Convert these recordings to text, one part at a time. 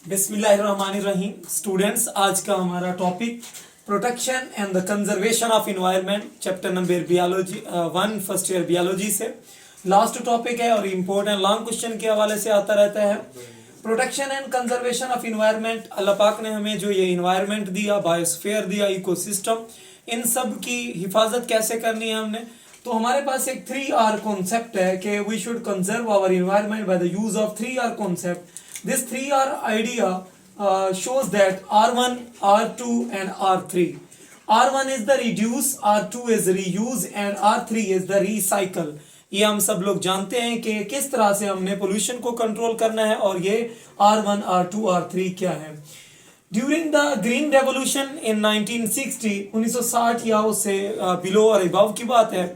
बिस्मिल्लाहिर्रहमानिर्रहीम। स्टूडेंट्स, आज का हमारा topic protection and the conservation of environment, chapter number biology 1 first year biology से लास्ट टॉपिक है और इम्पोर्टेंट लॉन्ग क्वेश्चन के हवाले से आता रहता है। Protection and conservation of environment, अल्लाह पाक ने हमें जो ये इन्वायरमेंट दिया, बायोस्फीयर दिया, इकोसिस्टम, इन सब की हिफाजत कैसे करनी है हमने। तो हमारे पास एक 3R कॉन्सेप्ट है कि we should conserve our environment by the use of 3R concept. This 3R idea shows that R1, R2 and R3. R1 is the reduce, R2 is reuse and R3 is the recycle. ये हम सब लोग जानते हैं कि किस तरह से हमने पोल्यूशन को कंट्रोल करना है और ये R1, R2, R3 क्या है। During the green revolution in 1960, 1960 या उससे बिलो और अबव की बात है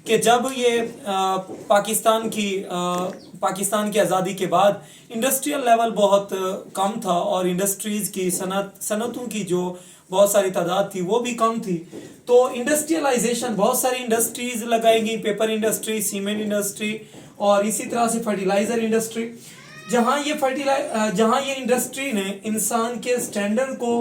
कि जब ये पाकिस्तान की आज़ादी के बाद इंडस्ट्रियल लेवल बहुत कम था और इंडस्ट्रीज की सनतों की जो बहुत सारी तादाद थी वो भी कम थी, तो इंडस्ट्रियलाइजेशन, बहुत सारी इंडस्ट्रीज लगाई गई, पेपर इंडस्ट्री, सीमेंट इंडस्ट्री और इसी तरह से फर्टिलाइजर इंडस्ट्री। जहाँ ये इंडस्ट्री ने इंसान के स्टैंडर्ड को,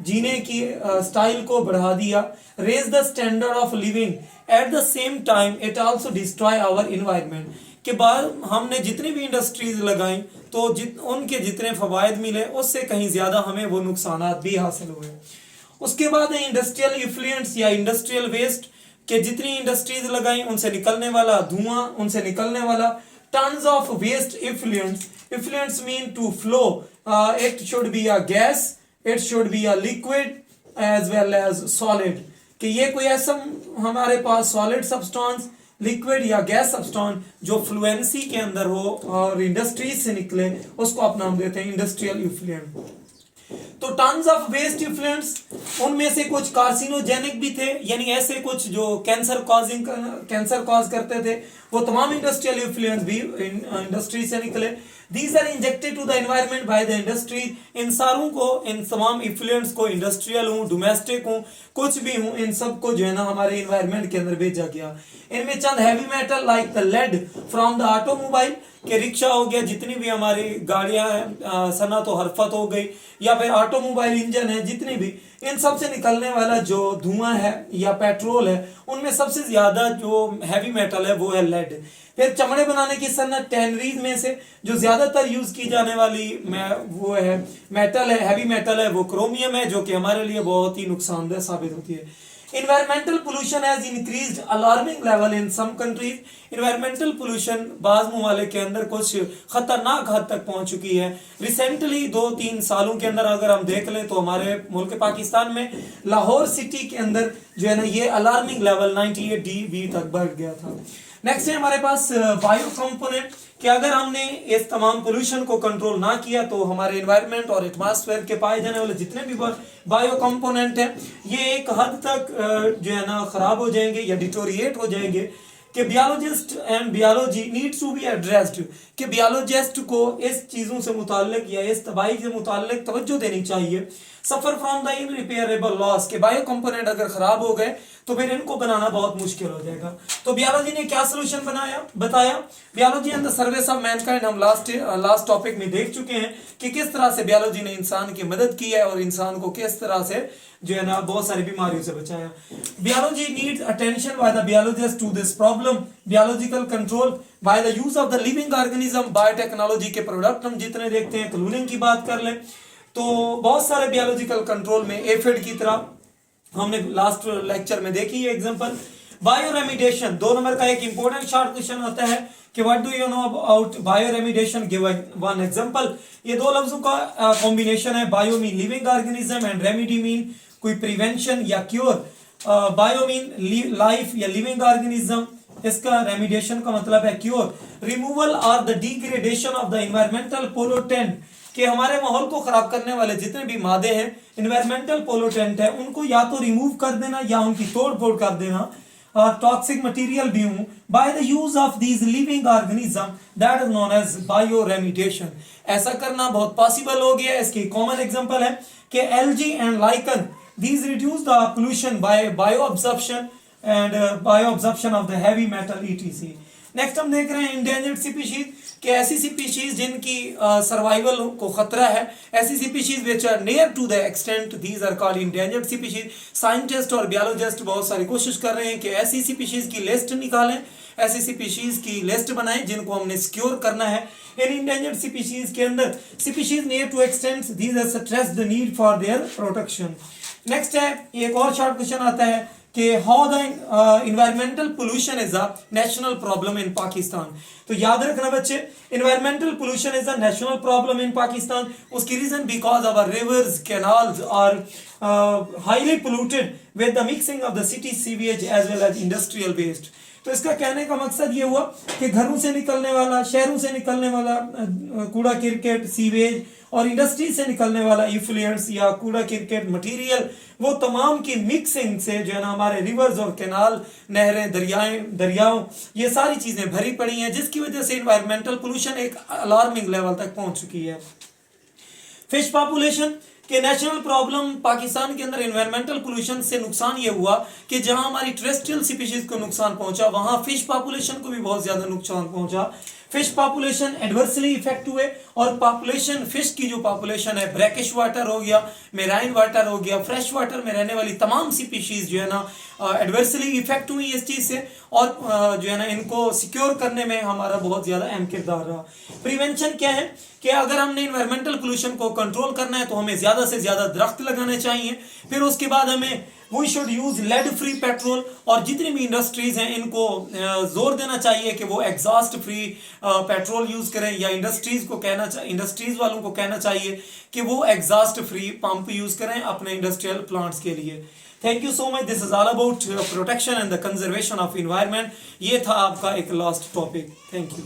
जीने की स्टाइल को बढ़ा दिया, raise the standard of living, at the same time it also destroy our environment. के बाद हमने जितनी भी इंडस्ट्रीज लगाई तो उनके जितने फवायद मिले उससे कहीं ज्यादा हमें वो नुकसानात भी हासिल हुए। उसके बाद है इंडस्ट्रियल इफ्लुएंस या इंडस्ट्रियल वेस्ट, के जितनी इंडस्ट्रीज लगाई उनसे निकलने वाला धुआं, उनसे निकलने वाला tons of waste effluence. Effluence mean to flow, it should be a gas, it should be a liquid as well as solid, कि ये कोई ऐसा हमारे पास सॉलिड सब्सटेंस, लिक्विड या गैस सब्सटेंस जो फ्लुएंसी के अंदर हो और इंडस्ट्रीज से निकले, उसको आप नाम देते हैं इंडस्ट्रियल इफ्लुएंट। तो टन्स ऑफ वेस्ट इफ्लुएंट्स, उनमें से कुछ कार्सिनोजेनिक भी थे, यानी ऐसे कुछ जो कैंसर कॉज करते थे, वो तमाम इंडस्ट्रियल इफ्लुएंस भी इंडस्ट्री से निकले। These are injected to the environment by the industry. इन सारों को, इन तमाम इफ्लुएंट्स को, इंडस्ट्रियल हूँ, डोमेस्टिक हूँ, कुछ भी हूँ, इन सब को जो है ना हमारे इन्वायरमेंट के अंदर भेजा गया। इनमें चंद heavy metal like the lead from the automobile, के रिक्शा हो गया, जितनी भी हमारी गाड़ियां हैं, सनत और हरफत हो गई, या फिर ऑटोमोबाइल इंजन है, जितनी भी, इन सब से निकलने वाला जो धुआं है या पेट्रोल है, उनमें सबसे ज्यादा जो हैवी मेटल है वो है लेड। फिर चमड़े बनाने की सनत, टैनरीज में से जो ज्यादातर यूज की जाने वाली वो है मेटल है, हैवी मेटल है, वो क्रोमियम है, जो कि हमारे लिए बहुत ही नुकसानदेह साबित होती है। Environmental pollution has increased alarming level in some countries. Environmental pollution बाज़ ममालिक के अंदर कुछ खतरनाक हद तक पहुंच चुकी है। रिसेंटली 2-3 सालों के अंदर अगर हम देख लें तो हमारे मुल्क पाकिस्तान में लाहौर सिटी के अंदर जो है ना ये अलार्मिंग लेवल 98 dB तक बढ़ गया था। नेक्स्ट है हमारे पास बायो कंपोनेंट, कि अगर हमने इस तमाम पोल्यूशन को कंट्रोल ना किया तो हमारे एनवायरनमेंट और एटमॉस्फेयर के पाए जाने वाले जितने भी बायो कंपोनेंट हैं ये एक हद तक जो है ना खराब हो जाएंगे या डिटोरिएट हो जाएंगे, कि biologist and biology needs to be addressed, कि बियोलॉजिस्ट को इस चीजों से मुताल्लिक या इस तबाही से मुताल्लिक तवज्जो देनी चाहिए। सफर फ्रॉम द इनरिपेयरेबल लॉस, के बायो कंपोनेंट अगर खराब हो गए तो फिर इनको बनाना बहुत मुश्किल हो जाएगा। तो बियोलॉजी ने क्या सोल्यूशन बताया। Biology and the service of Mankind, हम लास्ट टॉपिक में देख चुके हैं कि किस तरह से बियोलॉजी ने इंसान की मदद की है और इंसान को किस तरह से जो है ना बहुत सारी बीमारियों से बचाया। Biology needs attention by the biologist to this problem, biological control by the use of the living organism, biotechnology के प्रोडक्ट हम जितने देखते हैं, क्लोनिंग की बात कर लें तो बहुत सारे बियोलॉजिकल कंट्रोल में एफिड की तरह हमने लास्ट लेक्चर में देखी है एग्जांपल। बायो रेमिडिएशन, 2 नंबर का एक इंपॉर्टेंट शॉर्ट क्वेश्चन होता है कि what do you know about bio remediation, give one example. ये दो लफ्जों का कॉम्बिनेशन है, bio mean living organism and remedy mean कोई प्रिवेंशन या क्योर। बायो मीन लाइफ या लिविंग ऑर्गेनिज्म, इसका रेमिडिएशन का मतलब है क्योर। रिमूवल और the degradation of the environmental pollutant, कि हमारे माहौल को खराब करने वाले जितने भी मादे हैं, एनवायरमेंटल पोल्यूटेंट है, उनको या तो रिमूव कर देना या उनकी तोड़ फोड़ कर देना, और टॉक्सिक मटेरियल भी हूं, by the use of these living organism, that is known as bio remediation. ऐसा करना बहुत पॉसिबल हो गया। इसकी कॉमन एग्जांपल है कि algae and lichen, these reduce the pollution by bioabsorption and bioabsorption of the heavy metal etc. Next हम देख रहे हैं इंडेंजर्ड स्पीशीज, कि ऐसी स्पीशीज जिनकी सर्वाइवल को खतरा है, ऐसी species which are near to the extent, these are called endangered species. Scientist और बायोलॉजिस्ट बहुत सारी कोशिश कर रहे हैं कि ऐसी स्पीशीज की लिस्ट निकालें, ऐसी स्पीशीज की लिस्ट बनाएं जिनको हमने सिक्योर करना है। इन इंडेंजर्ड स्पीशीज के अंदर species near to extent, these are stress the need for their protection. Next है, एक और शॉर्ट क्वेश्चन आता है कि how the environmental pollution is a national problem in Pakistan. तो याद रखना बच्चे, environmental pollution is a national problem in Pakistan. उसकी reason because our rivers, canals are highly polluted with the mixing of the city sewage as well as industrial waste. तो इसका कहने का मकसद ये हुआ कि घरों से निकलने वाला, शहरों से निकलने वाला कूड़ा किरकट, सीवेज और इंडस्ट्री से निकलने वाला इफ्लुएंट्स या कूड़ा किरकट मटेरियल, वो तमाम की मिक्सिंग से जो है ना हमारे रिवर्स और कैनाल, नहरें, दरियाओं, ये सारी चीजें भरी पड़ी हैं, जिसकी वजह से इन्वायरमेंटल पोल्यूशन एक अलार्मिंग लेवल तक पहुंच चुकी है। फिश पॉपुलेशन के नेशनल प्रॉब्लम पाकिस्तान के अंदर इन्वायरमेंटल पोल्यूशन से नुकसान ये हुआ कि जहां हमारी टेरेस्ट्रियल स्पीशीज को नुकसान पहुंचा, वहां फिश पॉपुलेशन को भी बहुत ज्यादा नुकसान पहुंचा। फिश पॉपुलेशन एडवर्सली इफेक्ट हुए और पॉपुलेशन, फिश की जो पॉपुलेशन है, ब्रैकिश वाटर हो गया, मेराइन वाटर हो गया, फ्रेश वाटर में रहने वाली तमाम स्पीशीज जो है ना एडवर्सली इफेक्ट हुई इस चीज से, और जो है ना इनको सिक्योर करने में हमारा बहुत ज्यादा अहम किरदार रहा। प्रिवेंशन क्या है कि अगर हमने इन्वायरमेंटल पोल्यूशन को कंट्रोल करना है तो हमें ज्यादा से ज्यादा दरख्त लगाने चाहिए। फिर उसके बाद हमें we should use lead free petrol, और जितनी भी इंडस्ट्रीज हैं इनको जोर देना चाहिए कि वो एग्जॉस्ट फ्री पेट्रोल यूज करें, या इंडस्ट्रीज वालों को कहना चाहिए कि वो एग्जॉस्ट फ्री पंप यूज करें अपने इंडस्ट्रियल प्लांट्स के लिए। Thank you so much, this is all about protection and the conservation of environment. ये था आपका एक लास्ट टॉपिक। Thank you.